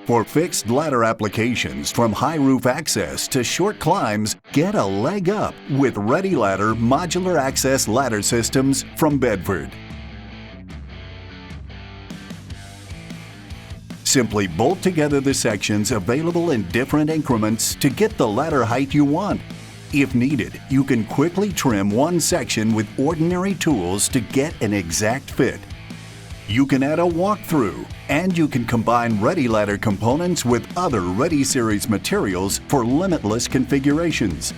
For fixed ladder applications from high roof access to short climbs, get a leg up with Ready Ladder Modular Access Ladder Systems from Bedford. Simply bolt together the sections available in different increments to get the ladder height you want. If needed, you can quickly trim one section with ordinary tools to get an exact fit. You can add a walkthrough, and you can combine Ready Ladder components with other Ready Series materials for limitless configurations.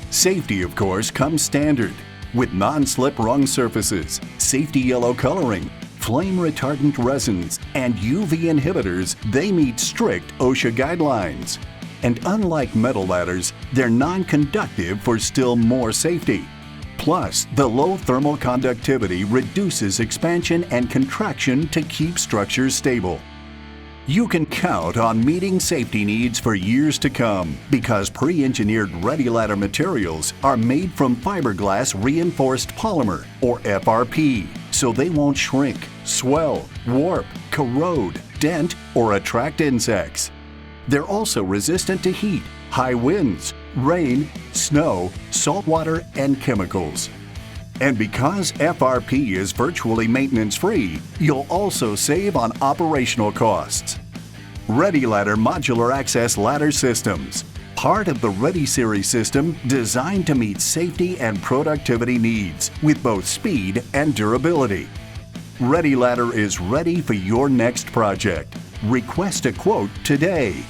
Safety, of course, comes standard with non-slip rung surfaces, safety yellow coloring, flame retardant resins, and UV inhibitors. They meet strict OSHA guidelines. And unlike metal ladders, they're non-conductive for still more safety. Plus, the low thermal conductivity reduces expansion and contraction to keep structures stable. You can count on meeting safety needs for years to come because pre-engineered Ready Ladder materials are made from fiberglass reinforced polymer, or FRP, so they won't shrink, swell, warp, corrode, dent, or attract insects. They're also resistant to heat, high winds, rain, snow, salt water, and chemicals. And because FRP is virtually maintenance-free, you'll also save on operational costs. Ready Ladder Modular Access Ladder Systems, part of the Ready Series system designed to meet safety and productivity needs with both speed and durability. Ready Ladder is ready for your next project. Request a quote today.